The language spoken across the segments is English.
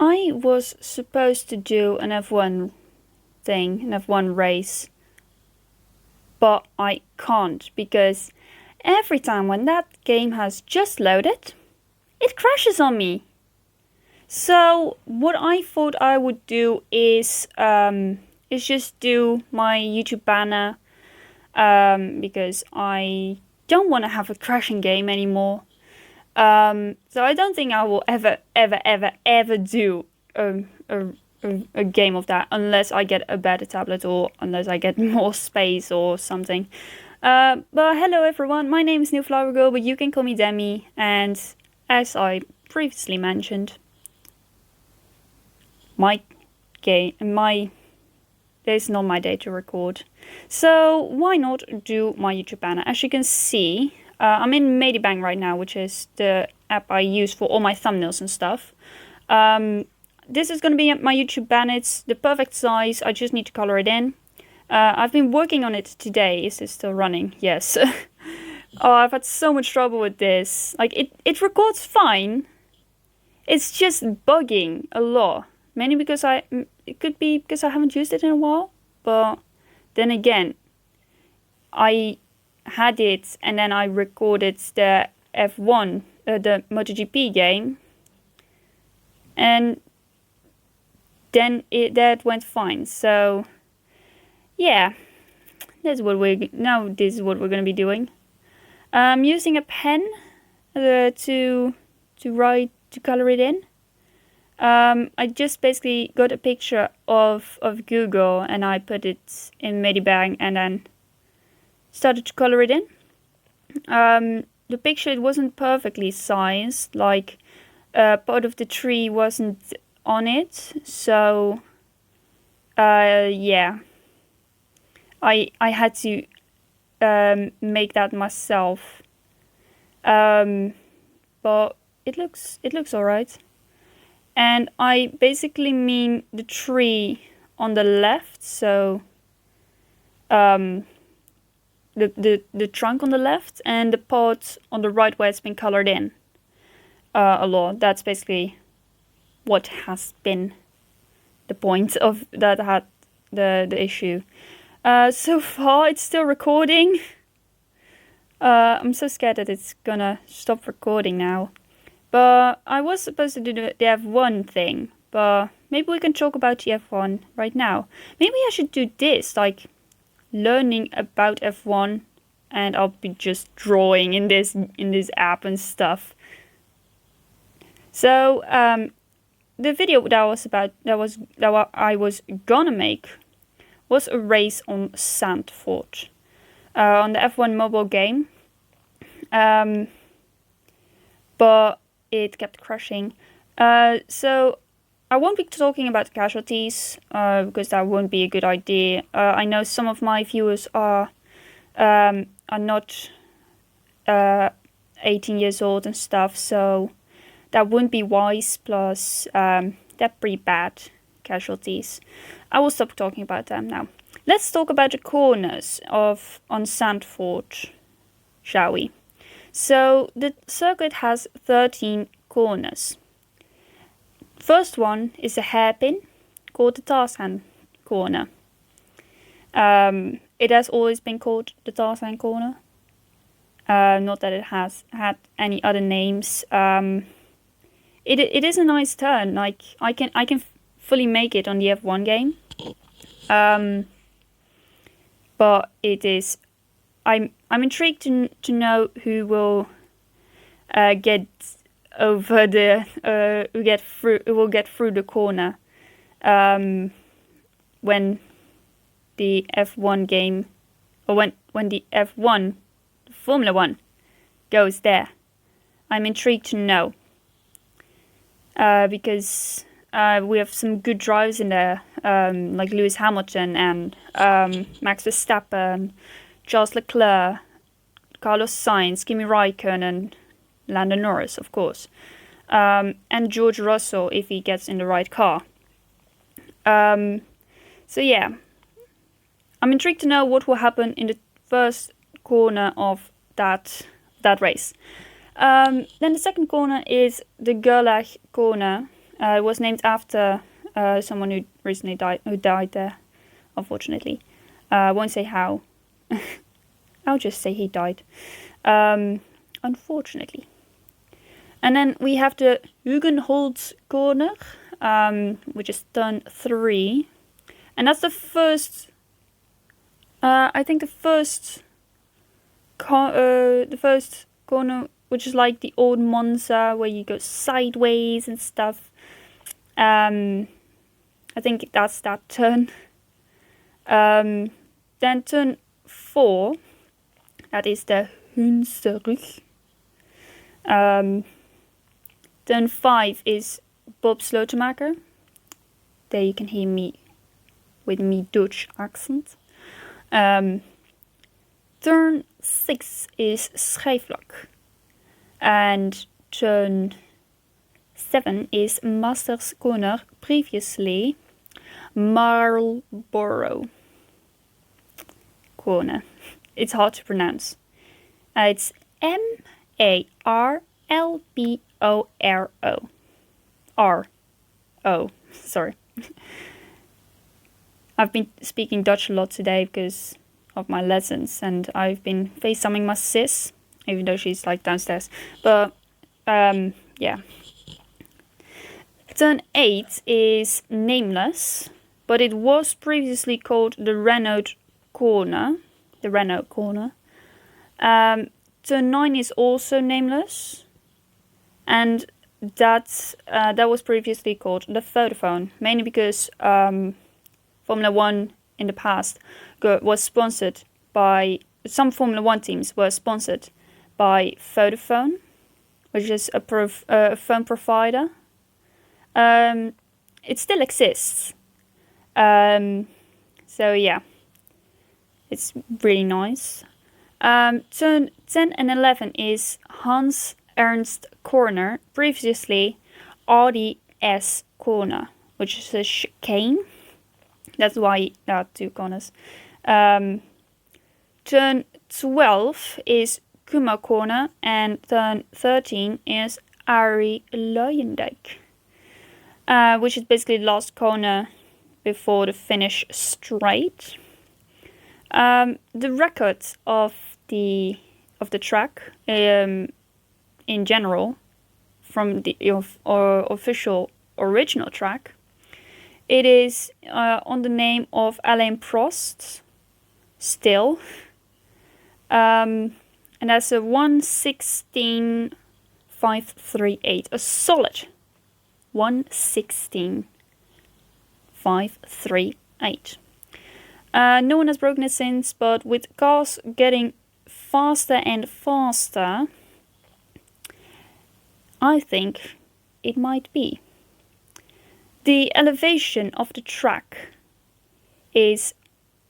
I was supposed to do an F1 thing, an F1 race, but I can't because every time when that game has just loaded, it crashes on me. So what I thought I would do is just do my YouTube banner because I don't want to have a crashing game anymore. So I don't think I will ever do a game of that unless I get a better tablet or unless I get more space or something. But hello everyone, my name is NewFlowerGirl, but you can call me Demi, and as I previously mentioned, there's not my day to record. So why not do my YouTube banner? As you can see, I'm in Medibang right now, which is the app I use for all my thumbnails and stuff. This is going to be my YouTube banner. It's the perfect size. I just need to color it in. I've been working on it today. Is it still running? Yes. Oh, I've had so much trouble with this. Like, it records fine. It's just bugging a lot. Mainly because it could be because I haven't used it in a while. But then again, I had it and then I recorded the F1, the MotoGP game. And then that went fine. So, yeah, this is what we're going to be doing. I'm using a pen to color it in. I just basically got a picture of Google and I put it in Medibang and then started to color it in. The picture, it wasn't perfectly sized, like part of the tree wasn't on it, so yeah, I had to make that myself, but it looks alright. And I basically mean the tree on the left, so the trunk on the left and the part on the right where it's been colored in a lot. That's basically what has been the point of that had the issue. So far it's still recording. I'm so scared that it's gonna stop recording now. But I was supposed to do the F1 thing, but maybe we can talk about the F1 right now. Maybe I should do this, like learning about F1, and I'll be just drawing in this app and stuff. So the video that I was gonna make was a race on Zandvoort, on the F1 mobile game. But it kept crashing. So I won't be talking about casualties because that won't be a good idea. I know some of my viewers are not 18 years old and stuff, so that wouldn't be wise. Plus, they're pretty bad casualties. I will stop talking about them now. Let's talk about the corners on Zandvoort, shall we? So the circuit has 13 corners. First one is a hairpin called the Tarzan corner. It has always been called the Tarzan corner. Not that it has had any other names. It is a nice turn. Like I can fully make it on the F1 game. But it is. I'm intrigued to know who will get over who will get through the corner when the F1 game, or when the F1 Formula 1 goes there. I'm intrigued to know because we have some good drivers in there, like Lewis Hamilton and Max Verstappen, Charles Leclerc, Carlos Sainz, Kimi Raikkonen, Lando Norris, of course, and George Russell if he gets in the right car. So yeah, I'm intrigued to know what will happen in the first corner of that race. Then the second corner is the Gerlach corner. It was named after someone who recently died there, unfortunately. I won't say how. I'll just say he died. Unfortunately. And then we have the Hugenholz corner, which is turn 3. And that's the first, I think the first corner, which is like the old Monza, where you go sideways and stuff. I think that's that turn. Then turn 4, that is the Hunsrug. Turn 5 is Bob Slotemaker. There you can hear me with me Dutch accent. Turn 6 is Schijfvlak. And turn 7 is Masters Corner, previously Marlborough Corner. It's hard to pronounce. It's Marlboro. R-O. Sorry. I've been speaking Dutch a lot today because of my lessons, and I've been FaceTiming my sis, even though she's like downstairs. But yeah. Turn 8 is Nameless, but it was previously called the Renault Corner. Turn 9 is also Nameless, and that was previously called the Vodafone, mainly because Formula 1 in the past was sponsored by, some Formula 1 teams were sponsored by Vodafone, which is a phone provider. It still exists. So yeah, it's really nice. Turn 10 and 11 is Hans Ernst Corner, previously RDS Corner, which is a chicane. That's why there are 2 corners. Turn 12 is Kuma Corner, and turn 13 is Arie Luijendijk, which is basically the last corner before the finish straight. The record of the track in general, from the official original track, it is on the name of Alain Prost still, and that's a 1:16.538, a solid 1:16.538. No one has broken it since, but with cars getting faster and faster, I think it might be. The elevation of the track is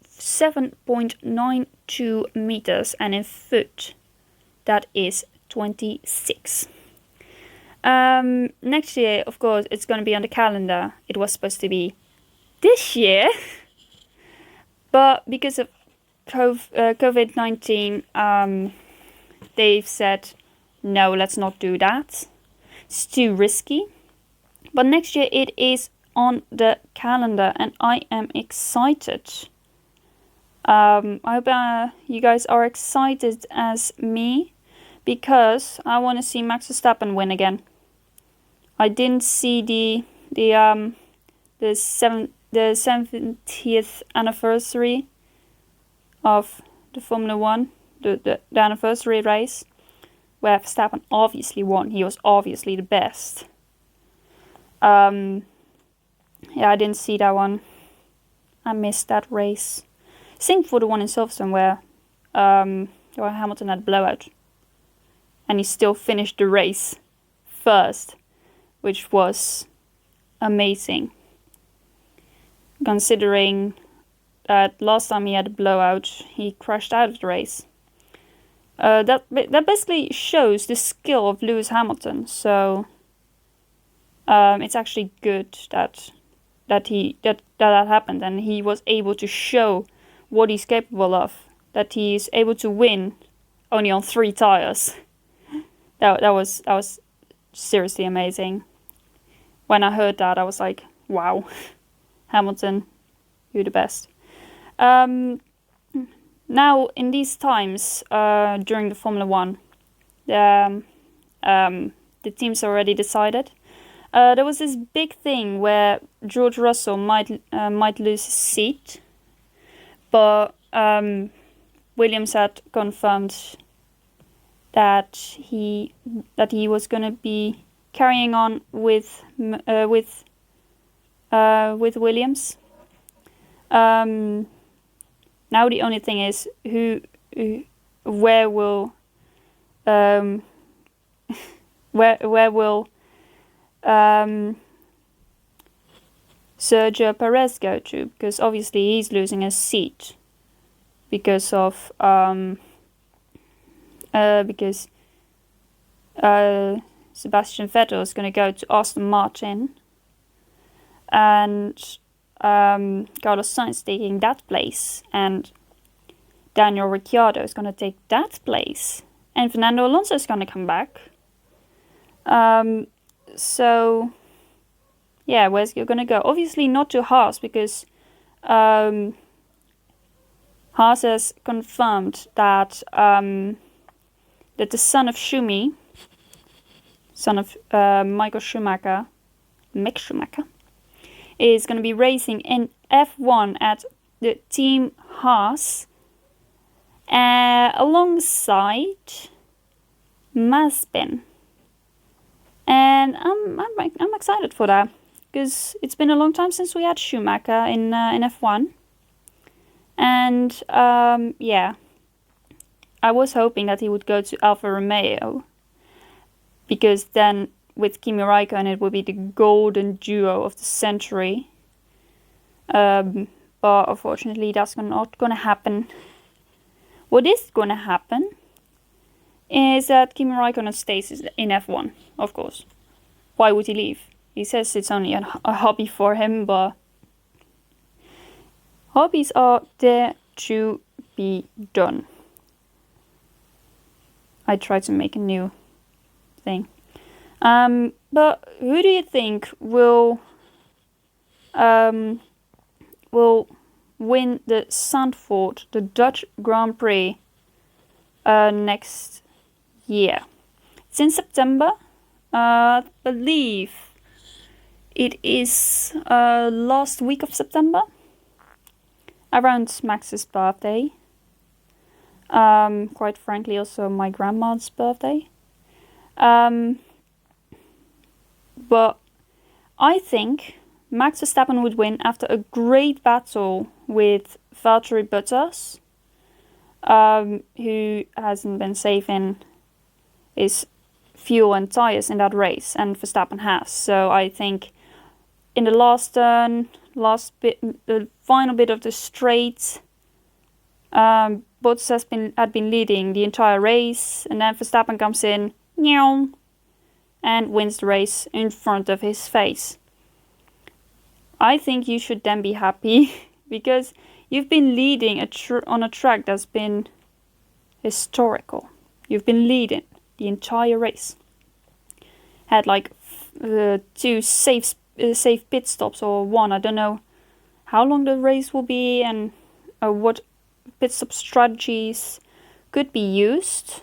7.92 meters, and in foot that is 26. Next year, of course, it's going to be on the calendar. It was supposed to be this year, but because of COVID-19, they've said, no, let's not do that. It's too risky. But next year it is on the calendar, and I am excited. I hope you guys are excited as me, because I want to see Max Verstappen win again. I didn't see the 70th anniversary of the Formula 1, the anniversary race, where Verstappen obviously won. He was obviously the best. Yeah, I didn't see that one. I missed that race. Same for the one in Silverstone where Hamilton had a blowout, and he still finished the race first, which was amazing. Considering that last time he had a blowout, he crashed out of the race. That basically shows the skill of Lewis Hamilton. So it's actually good that happened, and he was able to show what he's capable of. That he's able to win only on 3 tires. That was seriously amazing. When I heard that, I was like, wow, Hamilton, you're the best. Now, in these times, during the Formula One, the teams already decided. There was this big thing where George Russell might lose his seat, but Williams had confirmed that he was going to be carrying on with Williams. Now the only thing is where will Sergio Perez go to? Because obviously he's losing his seat because of Sebastian Vettel is going to go to Aston Martin, and Carlos Sainz taking that place, and Daniel Ricciardo is going to take that place, and Fernando Alonso is going to come back. So, yeah, where's he going to go? Obviously not to Haas, because Haas has confirmed that that the son of Schumi, son of Michael Schumacher, Mick Schumacher, is going to be racing in F1 at the Team Haas alongside Mazepin. And I'm excited for that, because it's been a long time since we had Schumacher in F1. And yeah, I was hoping that he would go to Alfa Romeo, because then with Kimi Räikkönen it would be the golden duo of the century. But unfortunately that's not going to happen. What is going to happen is that Kimi Räikkönen stays in F1, of course. Why would he leave? He says it's only a hobby for him, but hobbies are there to be done. I tried to make a new thing. But who do you think will win the Zandvoort, the Dutch Grand Prix, next year? It's in September. I believe it is last week of September, around Max's birthday. Quite frankly, also my grandma's birthday. But I think Max Verstappen would win after a great battle with Valtteri Bottas, who hasn't been saving his fuel and tires in that race, and Verstappen has. So I think in the last turn, the final bit of the straight, Bottas had been leading the entire race, and then Verstappen comes in, and wins the race in front of his face. I think you should then be happy, because you've been leading on a track that's been historical. You've been leading the entire race. Had like 2 safe pit stops, or 1. I don't know how long the race will be and what pit stop strategies could be used.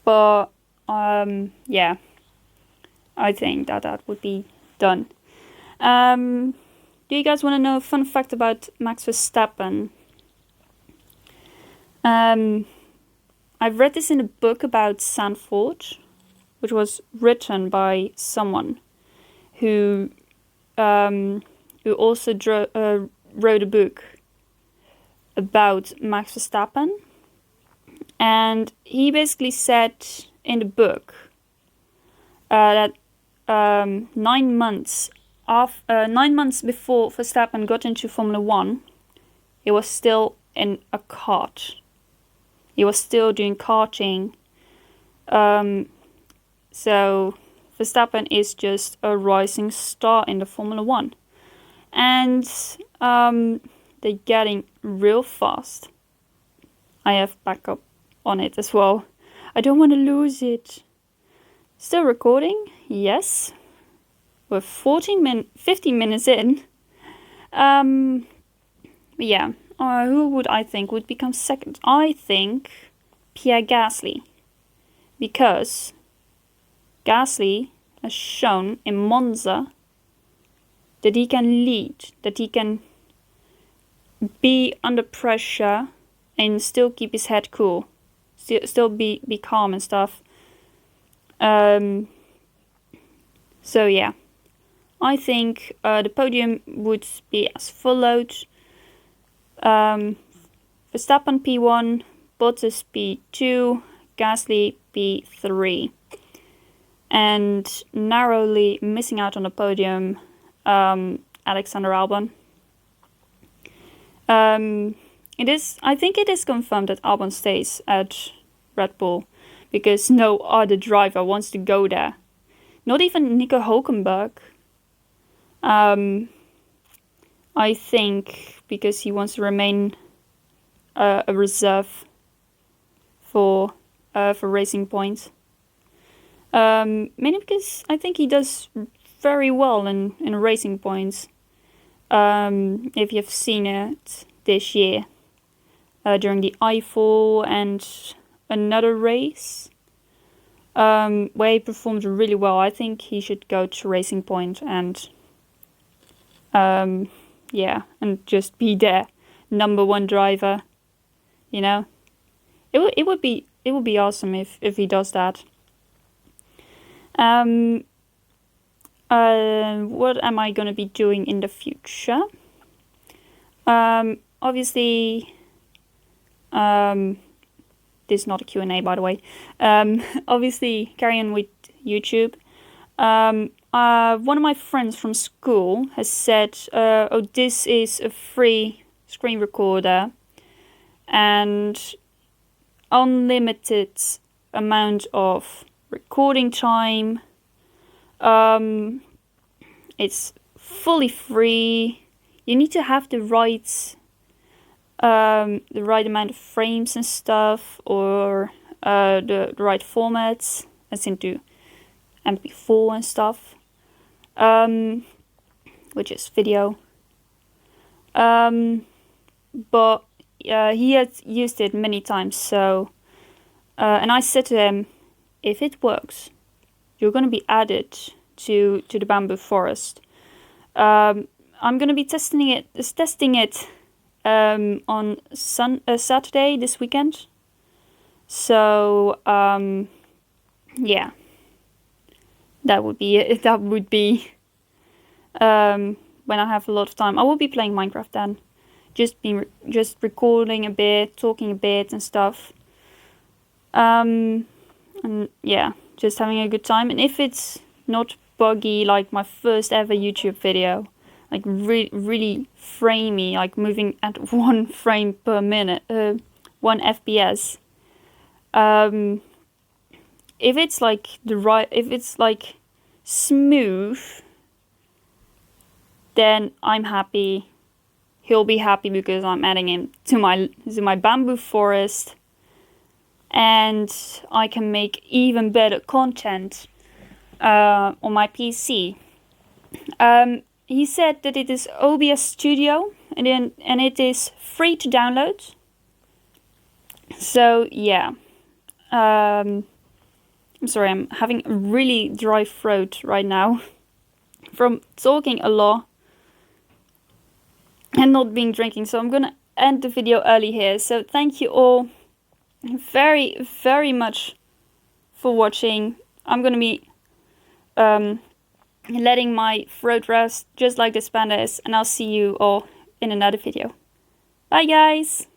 But yeah, I think that would be done. Do you guys want to know a fun fact about Max Verstappen? I've read this in a book about Zandvoort, which was written by someone who also wrote a book about Max Verstappen, and he basically said in the book that 9 months before Verstappen got into Formula One, he was still in a kart. He was still doing karting. So Verstappen is just a rising star in the Formula One. And they're getting real fast. I have backup on it as well. I don't want to lose it. Still recording? Yes. We're 15 minutes in. Yeah. Who would I think would become second? I think Pierre Gasly. Because Gasly has shown in Monza that he can lead, that he can be under pressure and still keep his head cool, still be calm and stuff. So yeah, I think the podium would be as followed: Verstappen P1, Bottas P2, Gasly P3, and narrowly missing out on the podium, Alexander Albon. I think it is confirmed that Albon stays at Red Bull because no other driver wants to go there. Not even Nico Hulkenberg. I think because he wants to remain a reserve for Racing Point. Mainly because I think he does very well in Racing Points. If you've seen it this year during the Eiffel and another race where he performed really well, I think he should go to Racing Point and and just be their number one driver. You know, it would be awesome if he does that. What am I gonna be doing in the future? Obviously, this is not a Q&A, by the way. Obviously, carry on with YouTube. One of my friends from school has said, "Oh, this is a free screen recorder and unlimited amount of recording time. It's fully free. You need to have the right amount of frames and stuff, or the right formats, as into MP4 and stuff, which is video. But he has used it many times. So, and I said to him, if it works, you're going to be added to the bamboo forest. I'm going to be testing it on Saturday this weekend. So yeah, that would be it. That would be when I have a lot of time. I will be playing Minecraft then, just recording a bit, talking a bit and stuff. And yeah, just having a good time. And if it's not buggy like my first ever YouTube video, like really framey, like moving at 1 frame per minute, 1 FPS. If it's like if it's like smooth, then I'm happy. He'll be happy because I'm adding him to my bamboo forest, and I can make even better content on my PC. He said that it is OBS Studio and it is free to download. So yeah, I'm sorry, I'm having a really dry throat right now from talking a lot and not being drinking. So I'm gonna end the video early here. So thank you all very, very much for watching. I'm gonna be letting my throat rest just like this panda is, and I'll see you all in another video. Bye guys!